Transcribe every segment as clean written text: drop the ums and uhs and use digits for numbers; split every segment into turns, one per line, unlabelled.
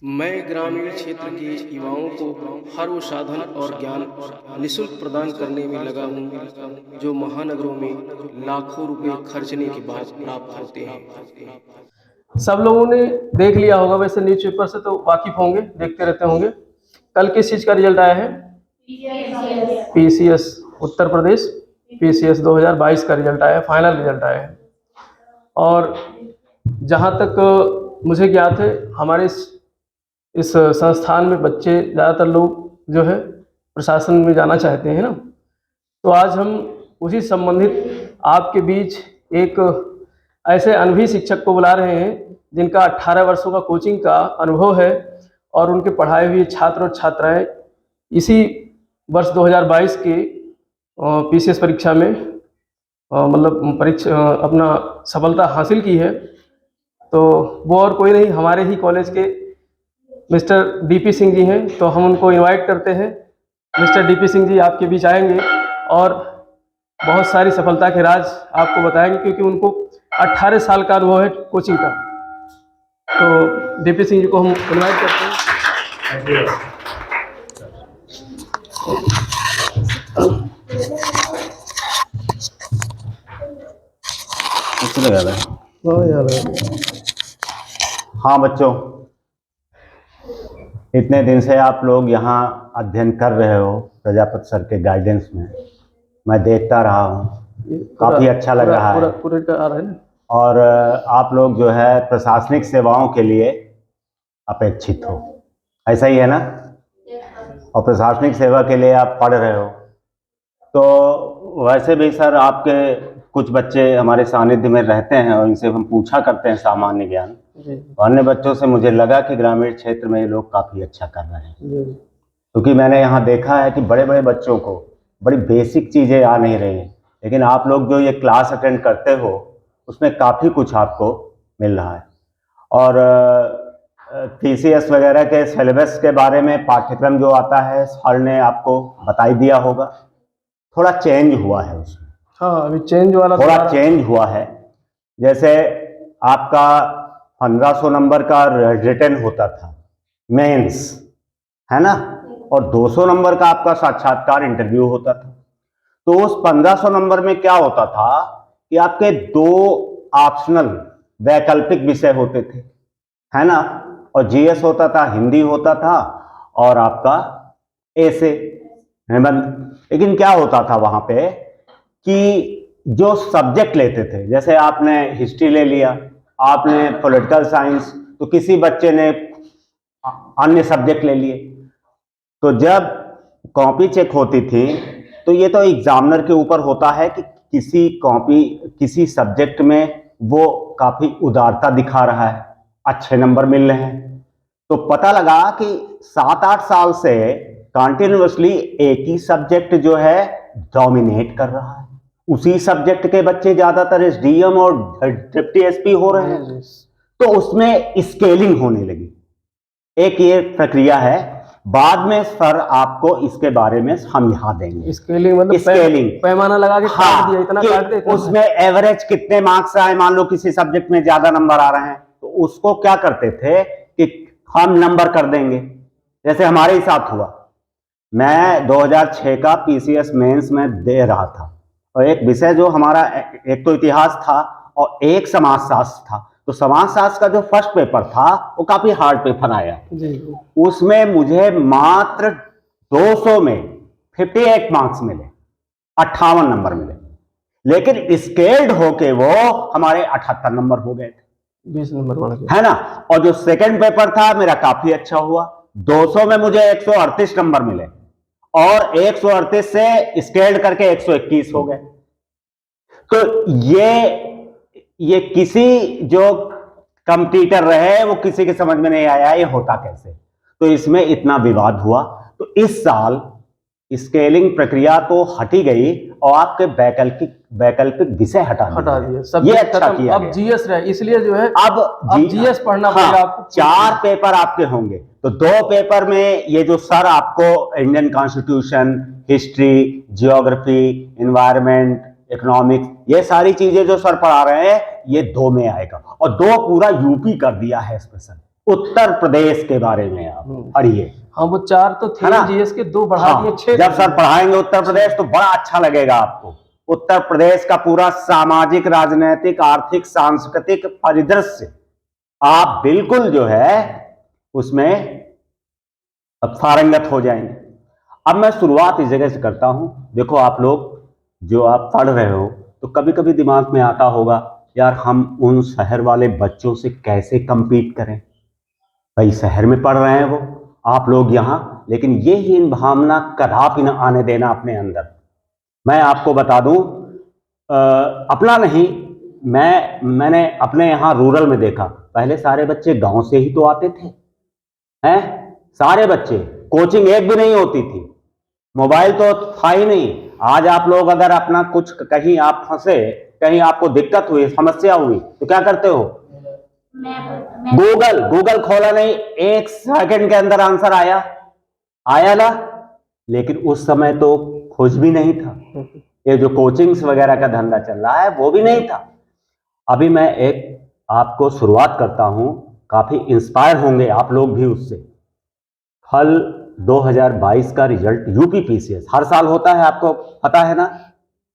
मैं ग्रामीण क्षेत्र के युवाओं को हर वो साधन और ज्ञान निःशुल्क प्रदान करने में लगा हूँ जो महानगरों में लाखों रुपए खर्चने के बाद प्राप्त होते हैं। सब लोगों ने देख लिया होगा, वैसे न्यूज़पेपर से तो वाकिफ होंगे, देखते रहते होंगे। कल किस चीज़ का रिजल्ट आया है? पीसीएस उत्तर प्रदेश पीसीएस 2022 का रिजल्ट आया है, फाइनल रिजल्ट आया है। और जहाँ तक मुझे ज्ञात है, हमारे इस संस्थान में बच्चे ज़्यादातर लोग जो है प्रशासन में जाना चाहते हैं ना, तो आज हम उसी संबंधित आपके बीच एक ऐसे अनुभवी शिक्षक को बुला रहे हैं जिनका 18 वर्षों का कोचिंग का अनुभव है और उनके पढ़ाए हुए छात्र और छात्राएं इसी वर्ष 2022 के पीसीएस परीक्षा में मतलब परीक्षा अपना सफलता हासिल की है। तो वो और कोई नहीं, हमारे ही कॉलेज के मिस्टर डीपी सिंह जी हैं। तो हम उनको इनवाइट करते हैं। मिस्टर डीपी सिंह जी आपके बीच आएंगे और बहुत सारी सफलता के राज आपको बताएंगे, क्योंकि उनको 18 साल का अनुभव है कोचिंग का। तो डीपी सिंह जी को हम इनवाइट करते हैं।
हाँ बच्चों, इतने दिन से आप लोग यहाँ अध्ययन कर रहे हो प्रजापति सर के गाइडेंस में। मैं देखता रहा हूँ, काफ़ी अच्छा लग रहा है। और आप लोग जो है प्रशासनिक सेवाओं के लिए अपेक्षित हो, ऐसा ही है ना? और प्रशासनिक सेवा के लिए आप पढ़ रहे हो। तो वैसे भी सर आपके कुछ बच्चे हमारे सानिध्य में रहते हैं और इनसे हम पूछा करते हैं सामान्य ज्ञान। अन्य बच्चों से मुझे लगा कि ग्रामीण क्षेत्र में ये लोग काफ़ी अच्छा कर रहे हैं, क्योंकि मैंने यहाँ देखा है कि बड़े बड़े बच्चों को बड़ी बेसिक चीज़ें आ नहीं रही हैं, लेकिन आप लोग जो ये क्लास अटेंड करते हो उसमें काफ़ी कुछ आपको मिल रहा है। और पीसीएस वगैरह के सिलेबस के बारे में पाठ्यक्रम जो आता है सर ने आपको बता ही दिया होगा। थोड़ा चेंज हुआ है उसमें।
हाँ, अभी चेंज वाला
थोड़ा चेंज हुआ है। जैसे आपका 1500 नंबर का रिटन होता था मेंस, है ना, और 200 नंबर का आपका साक्षात्कार इंटरव्यू होता था। तो उस 1500 नंबर में क्या होता था कि आपके 2 ऑप्शनल वैकल्पिक विषय होते थे, है ना, और जीएस होता था, हिंदी होता था और आपका ऐसे निबंध। लेकिन क्या होता था वहां पे कि जो सब्जेक्ट लेते थे, जैसे आपने हिस्ट्री ले लिया, आपने पॉलिटिकल साइंस, तो किसी बच्चे ने अन्य सब्जेक्ट ले लिए। तो जब कॉपी चेक होती थी तो ये तो एग्जामिनर के ऊपर होता है कि किसी सब्जेक्ट में वो काफी उदारता दिखा रहा है, अच्छे नंबर मिल रहे हैं। तो पता लगा कि 7-8 साल से कंटिन्यूअसली एक ही सब्जेक्ट जो है डोमिनेट कर रहा है। उसी सब्जेक्ट के बच्चे ज्यादातर एसडीएम और डिप्टी एसपी हो रहे हैं। तो उसमें स्केलिंग होने लगी। एक ये प्रक्रिया है, बाद में सर आपको इसके बारे में समझा देंगे।
स्केलिंग मतलब
स्केलिंग
पैमाना लगा के काट दिया, इतना काट दे।
उसमें एवरेज कितने मार्क्स आए, मान लो किसी सब्जेक्ट में ज्यादा नंबर आ रहे हैं तो उसको क्या करते थे कि हम नंबर कर देंगे। जैसे हमारे ही साथ हुआ, मैं 2006 का पीसीएस मेंस में दे रहा था और एक विषय जो हमारा एक तो इतिहास था और एक समाजशास्त्र था। तो समाजशास्त्र का जो फर्स्ट पेपर था वो काफी हार्ड पेपर आया जी। उसमें मुझे मात्र 200 में 58 मार्क्स मिले, 58 नंबर मिले, लेकिन स्केल्ड होके वो हमारे 78 नंबर हो गए थे,
20 नंबर बढ़ गए,
है ना। और जो सेकंड पेपर था मेरा काफी अच्छा हुआ, 200 में मुझे 138 नंबर मिले और 138 से स्केल्ड करके 121 हो गए। तो ये किसी जो कंपटीटर रहे वो किसी के समझ में नहीं आया ये होता कैसे। तो इसमें इतना विवाद हुआ। तो इस साल स्केलिंग प्रक्रिया तो हटी गई और आपके वैकल्पिक विषय हटा दिए। ये अच्छा किया।
अब जीएस रहे, इसलिए जो है
अब
जीएस पढ़ना पड़ेगा आपको।
4 पेपर आपके होंगे, तो 2 पेपर में ये जो सर आपको Indian constitution, history, geography, environment, economics, ये सारी चीजें जो सर पढ़ा रहे हैं ये 2 में आएगा। और 2 पूरा यूपी कर दिया है स्पेशल, उत्तर प्रदेश के बारे में आप पढ़िए।
हाँ, वो 4 तो थे जीएस के, 2 बढ़ा दिए, 6।
जब सर पढ़ाएंगे उत्तर प्रदेश तो बड़ा अच्छा लगेगा आपको। उत्तर प्रदेश का पूरा सामाजिक, राजनीतिक, आर्थिक, सांस्कृतिक परिदृश्य आप बिल्कुल जो है उसमें पारंगत हो जाएंगे। अब मैं शुरुआत इस जगह से करता हूं। देखो आप लोग जो आप पढ़ रहे हो तो कभी कभी दिमाग में आता होगा, यार हम उन शहर वाले बच्चों से कैसे compete करें। भाई शहर में पढ़ रहे हैं वो, आप लोग यहाँ, लेकिन ये हीन भावना कदापि न आने देना अपने अंदर। मैं आपको बता दूं, अपना नहीं, मैंने अपने यहाँ रूरल में देखा, पहले सारे बच्चे गांव से ही तो आते थे, हैं सारे बच्चे, कोचिंग एक भी नहीं होती थी, मोबाइल तो था ही नहीं। आज आप लोग अगर अपना कुछ कहीं आप फंसे, कहीं आपको दिक्कत हुई, समस्या हुई तो क्या करते हो? गूगल खोला नहीं, 1 सेकंड के अंदर आंसर आया ना। लेकिन उस समय तो खोज भी नहीं था, ये जो कोचिंग्स वगैरह का धंधा चल रहा है वो भी नहीं था। अभी मैं एक आपको शुरुआत करता हूं, काफी इंस्पायर होंगे आप लोग भी उससे। कल 2022 का रिजल्ट यूपीपीसीएस हर साल होता है, आपको पता है ना,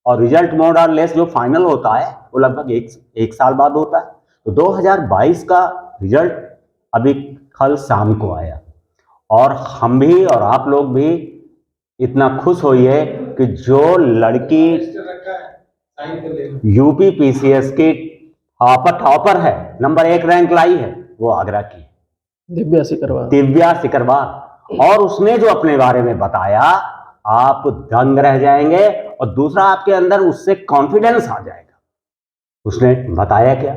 और रिजल्ट मोर और लेस जो फाइनल होता है वो लगभग एक साल बाद होता है। तो 2022 का रिजल्ट अभी कल शाम को आया, और हम भी और आप लोग भी इतना खुश होइए कि जो लड़की यूपीपीसीएस की टॉपर है, नंबर 1 रैंक लाई है, वो आगरा की दिव्या सिकरवार। और उसने जो अपने बारे में बताया, आप दंग रह जाएंगे, और दूसरा आपके अंदर उससे कॉन्फिडेंस आ जाएगा। उसने बताया क्या,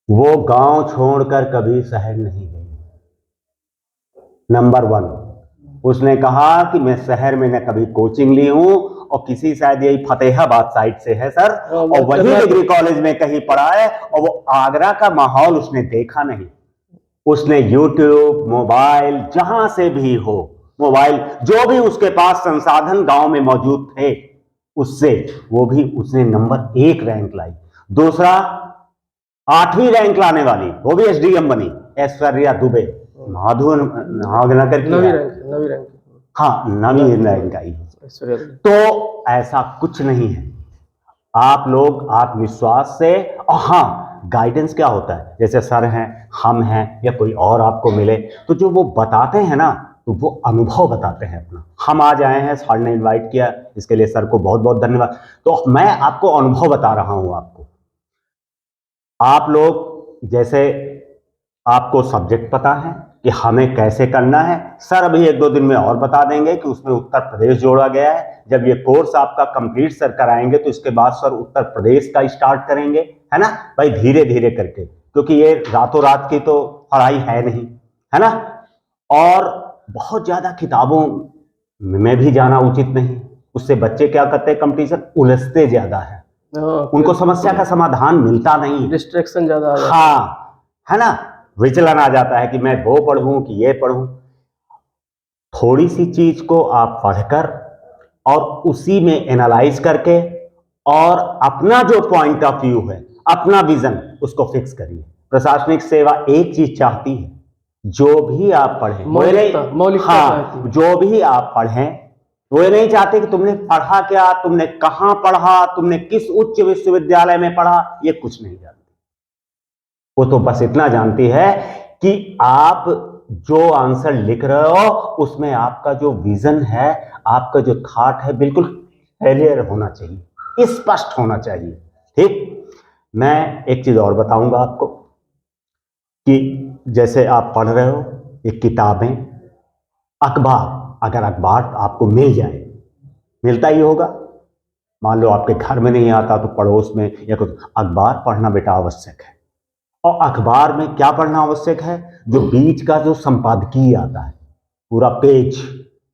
वो गांव छोड़कर कभी शहर नहीं गई। नंबर 1 उसने कहा कि मैं शहर में न कभी कोचिंग ली हूं, और किसी शायद यही फतेहाबाद साइड से है सर, और वही डिग्री कॉलेज में कहीं पढ़ा है, और वो आगरा का माहौल उसने देखा नहीं। उसने यूट्यूब, मोबाइल, जहां से भी हो, मोबाइल जो भी उसके पास संसाधन गांव में मौजूद थे, उससे वो भी उसने नंबर 1 रैंक लाई। दूसरा 8वीं रैंक लाने वाली, वो भी एसडीएम बनी, ऐश्वर्या दुबे, माधवनगर की,
नवी रैंक,
हाँ नवी रैंक आई। तो ऐसा कुछ नहीं है, आप लोग आत्मविश्वास से, और हाँ गाइडेंस क्या होता है, जैसे सर हैं, हम हैं, या कोई और आपको मिले, तो जो वो बताते हैं ना, तो वो अनुभव बताते हैं अपना। हम आज आए हैं, सर ने इनवाइट किया, इसके लिए सर को बहुत बहुत धन्यवाद। तो मैं आपको अनुभव बता रहा हूं। आपको, आप लोग जैसे आपको सब्जेक्ट पता है कि हमें कैसे करना है, सर अभी 1-2 दिन में और बता देंगे कि उसमें उत्तर प्रदेश जोड़ा गया है। जब ये कोर्स आपका कंप्लीट सर कराएंगे तो इसके बाद सर उत्तर प्रदेश का स्टार्ट करेंगे, है ना भाई, धीरे धीरे करके, क्योंकि ये रातों रात की तो पढ़ाई है नहीं, है ना। और बहुत ज्यादा किताबों में भी जाना उचित नहीं, उससे बच्चे क्या करते हैं, कंपटीशन उलझते ज्यादा है, उनको समस्या का समाधान मिलता नहीं,
डिस्ट्रैक्शन ज्यादा,
हाँ है ना, विचलन आ जाता है कि मैं वो पढ़ूं कि ये पढ़ूं। थोड़ी सी चीज को आप पढ़कर और उसी में एनालाइज करके और अपना जो पॉइंट ऑफ व्यू है, अपना विजन, उसको फिक्स करिए। प्रशासनिक सेवा एक चीज चाहती है, जो भी आप पढ़ें, हाँ जो भी आप पढ़ें, वो ये नहीं चाहते कि तुमने पढ़ा क्या, तुमने कहां पढ़ा, तुमने किस उच्च विश्वविद्यालय में पढ़ा, ये कुछ नहीं जानती। वो तो बस इतना जानती है कि आप जो आंसर लिख रहे हो उसमें आपका जो विजन है, आपका जो थॉट है, बिल्कुल क्लियर होना चाहिए, स्पष्ट होना चाहिए। ठीक, मैं एक चीज और बताऊंगा आपको कि जैसे आप पढ़ रहे हो, ये किताबें, अखबार, अगर अखबार आपको मिल जाए, मिलता ही होगा, मान लो आपके घर में नहीं आता तो पड़ोस में या कुछ, अखबार पढ़ना बेटा आवश्यक है। और अखबार में क्या पढ़ना आवश्यक है, जो बीच का जो संपादकीय आता है, पूरा पेज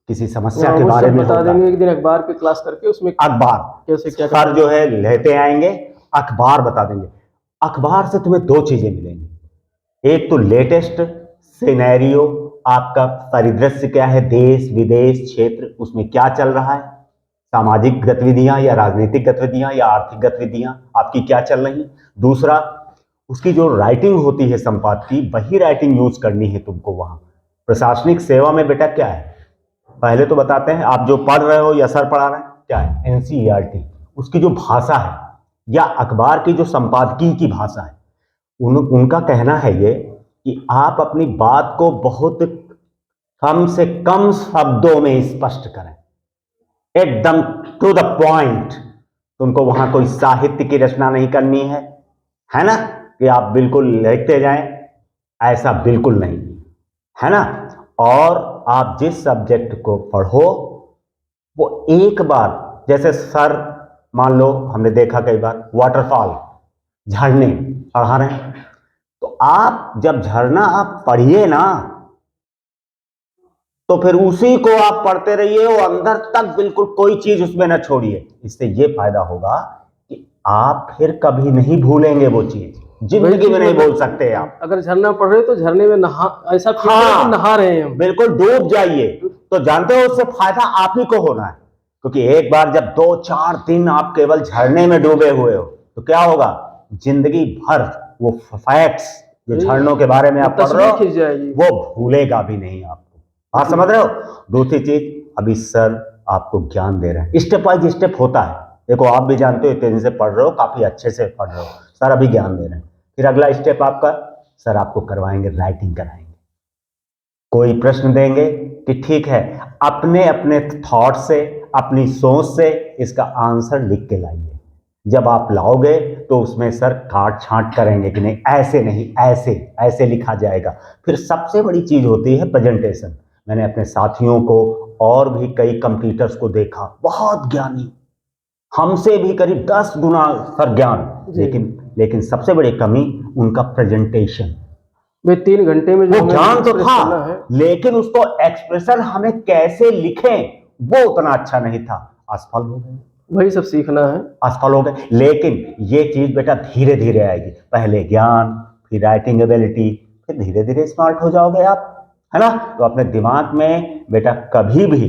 किसी समस्या के बारे में
बता देंगे एक दिन अखबार की क्लास करके, उसमें
अखबार
कैसे क्या
सर जो है लेते आएंगे, अखबार बता देंगे। अखबार से तुम्हें 2 चीजें मिलेंगी, एक तो लेटेस्ट सिनेरियो, आपका परिदृश्य क्या है, देश विदेश क्षेत्र, उसमें क्या चल रहा है, सामाजिक गतिविधियां या राजनीतिक गतिविधियां या आर्थिक गतिविधियां आपकी क्या चल रही। दूसरा, उसकी जो राइटिंग होती है संपादकीय, वही राइटिंग यूज करनी है तुमको वहां। प्रशासनिक सेवा में बेटा क्या है, पहले तो बताते हैं, आप जो पढ़ रहे हो या सर पढ़ा रहे हैं, क्या है एनसीईआरटी, उसकी जो भाषा है या अखबार की जो संपादकीय की भाषा है, उनका कहना है ये कि आप अपनी बात को बहुत कम से कम शब्दों में स्पष्ट करें, एकदम टू द पॉइंट। तुमको वहां कोई साहित्य की रचना नहीं करनी है ना, कि आप बिल्कुल लिखते जाएं, ऐसा बिल्कुल नहीं, है ना। और आप जिस सब्जेक्ट को पढ़ो वो एक बार, जैसे सर मान लो हमने देखा कई बार वाटरफॉल, झरने पढ़ा रहे हैं, तो आप जब झरना आप पढ़िए ना, तो फिर उसी को आप पढ़ते रहिए, वो अंदर तक बिल्कुल कोई चीज उसमें ना छोड़िए। इससे ये फायदा होगा कि आप फिर कभी नहीं भूलेंगे वो चीज, जिंदगी में नहीं भूल सकते आप।
अगर झरना पढ़ रहे तो झरने में नहा, ऐसा फील करें कि नहा रहे हैं हम,
बिल्कुल डूब जाइए। तो जानते हो उससे फायदा आप ही को होना है, क्योंकि एक बार जब 2-4 दिन आप केवल झरने में डूबे हुए हो तो क्या होगा, जिंदगी भर वो फैक्ट्स जो झरनों के बारे में आप पढ़ रहे हो वो भूलेगा भी नहीं आपको। आप समझ रहे हो। दूसरी चीज, अभी सर आपको ज्ञान दे रहे हैं, स्टेप बाय स्टेप होता है। देखो आप भी जानते हो, तेजी से पढ़ रहे हो, काफी अच्छे से पढ़ रहे हो, सर अभी ज्ञान दे रहे हैं। फिर अगला स्टेप आपका, सर आपको करवाएंगे, राइटिंग कराएंगे, कोई प्रश्न देंगे कि ठीक है अपने अपने थॉट से, अपनी सोच से इसका आंसर लिख के लाइए। जब आप लाओगे तो उसमें सर काट छांट करेंगे कि नहीं, ऐसे नहीं, ऐसे ऐसे लिखा जाएगा। फिर सबसे बड़ी चीज होती है प्रेजेंटेशन। मैंने अपने साथियों को और भी कई कंप्यूटर्स को देखा, बहुत ज्ञानी, हमसे भी करीब 10 गुना सर ज्ञान, लेकिन सबसे बड़ी कमी उनका प्रेजेंटेशन।
वे 3 घंटे में
वो ज्ञान तो था, लेकिन उसको एक्सप्रेशन हमें कैसे लिखें वो उतना अच्छा नहीं था। असफल हो गए,
वही सब सीखना है,
असफल हो गए। लेकिन ये चीज बेटा धीरे धीरे आएगी, पहले ज्ञान, फिर राइटिंग एबिलिटी, फिर धीरे धीरे स्मार्ट हो जाओगे आप, है ना। तो अपने दिमाग में बेटा कभी भी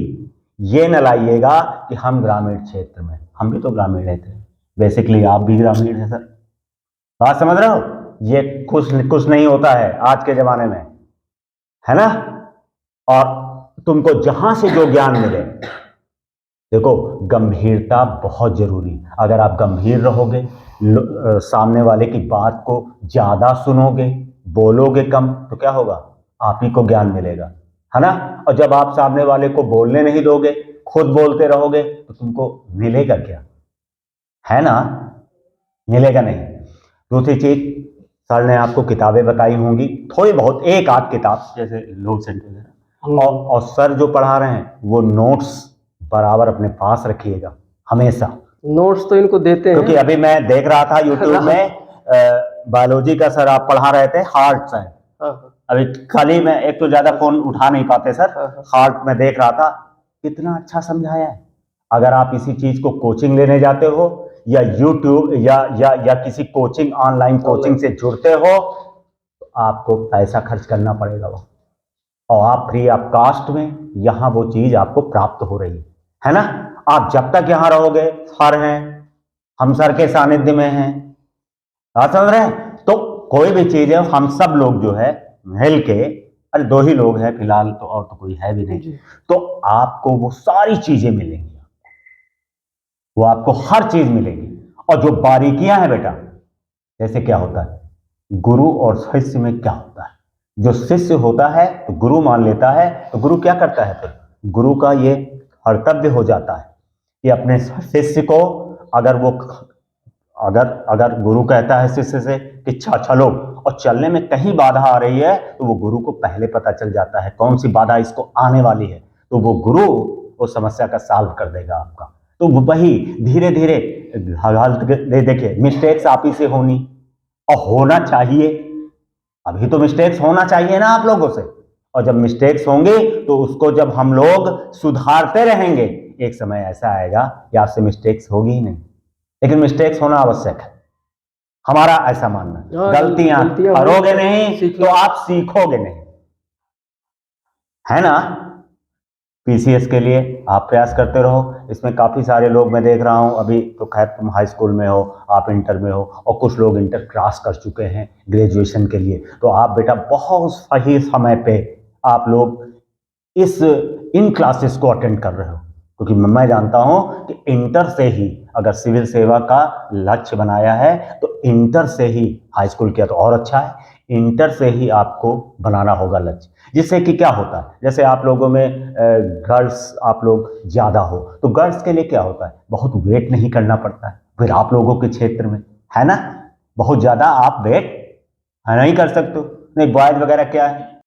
ये न लाइएगा कि हम ग्रामीण क्षेत्र में, हम भी तो ग्रामीण रहते हैं, बेसिकली आप भी ग्रामीण है सर, बात समझ रहे हो। ये कुछ नहीं होता है आज के जमाने में, है ना। और तुमको जहां से जो ज्ञान मिले, देखो गंभीरता बहुत जरूरी। अगर आप गंभीर रहोगे, सामने वाले की बात को ज्यादा सुनोगे, बोलोगे कम, तो क्या होगा, आप ही को ज्ञान मिलेगा, है ना। और जब आप सामने वाले को बोलने नहीं दोगे, खुद बोलते रहोगे, तो तुमको मिलेगा क्या, है ना, मिलेगा नहीं। दूसरी चीज, सर ने आपको किताबें बताई होंगी थोड़ी बहुत, एक आध किताब जैसे लोग सेंटर, और सर जो पढ़ा रहे हैं वो नोट्स बराबर अपने पास रखिएगा हमेशा।
नोट्स तो इनको देते हैं,
क्योंकि अभी मैं देख रहा था यूट्यूब में बायोलॉजी का सर आप पढ़ा रहे थे, हार्ट है, अभी खाली मैं एक तो ज्यादा फोन उठा नहीं पाते सर, हार्ट में देख रहा था, कितना अच्छा समझाया है। अगर आप इसी चीज को कोचिंग लेने जाते हो या यूट्यूब या किसी कोचिंग, ऑनलाइन कोचिंग से जुड़ते हो, तो आपको पैसा खर्च करना पड़ेगा वो, और आप फ्री ऑफ कास्ट में यहां वो चीज आपको प्राप्त हो रही है ना। आप जब तक यहां रहोगे, सर हैं, हम सर के सानिध्य में हैं, आप समझ रहे हैं, तो कोई भी चीज है, हम सब लोग जो है मिल के, अरे 2 ही लोग हैं फिलहाल तो, और तो कोई है भी नहीं, तो आपको वो सारी चीजें मिलेंगी, वो आपको हर चीज मिलेगी। और जो बारीकियां हैं बेटा, जैसे क्या होता है गुरु और शिष्य में क्या होता है, जो शिष्य होता है तो गुरु मान लेता है, तो गुरु क्या करता है, फिर गुरु का ये कर्तव्य हो जाता है कि अपने शिष्य को, अगर गुरु कहता है शिष्य से कि चलो, और चलने में कहीं बाधा आ रही है, तो वो गुरु को पहले पता चल जाता है कौन सी बाधा इसको आने वाली है, तो वो गुरु उस समस्या का सॉल्व कर देगा आपका। तो वही धीरे धीरे, देखिए मिस्टेक्स आप ही से होनी, और होना चाहिए, अभी तो मिस्टेक्स होना चाहिए ना आप लोगों से, और जब मिस्टेक्स होंगे तो उसको जब हम लोग सुधारते रहेंगे, एक समय ऐसा आएगा कि आपसे मिस्टेक्स होगी ही नहीं, लेकिन मिस्टेक्स होना आवश्यक है, हमारा ऐसा मानना है। गलतियां करोगे नहीं तो आप सीखोगे नहीं, है ना। पीसीएस के लिए आप प्रयास करते रहो। इसमें काफ़ी सारे लोग मैं देख रहा हूँ, अभी तो खैर तुम हाई स्कूल में हो, आप इंटर में हो, और कुछ लोग इंटर क्रॉस कर चुके हैं ग्रेजुएशन के लिए। तो आप बेटा बहुत सही समय पे आप लोग इन क्लासेस को अटेंड कर रहे हो, क्योंकि मैं जानता हूँ कि इंटर से ही अगर सिविल सेवा का लक्ष्य बनाया है तो इंटर से ही, हाई स्कूल किया तो और अच्छा है, इंटर से ही आपको बनाना होगा लक्ष्य। जिससे कि क्या होता है, जैसे आप लोगों में गर्ल्स आप लोग ज़्यादा हो, तो गर्ल्स के लिए क्या होता है, बहुत वेट नहीं करना पड़ता है फिर आप लोगों के क्षेत्र में, है ना, बहुत ज़्यादा आप वेट नहीं कर सकते हो। नहीं, बॉयज़ वगैरह क्या है,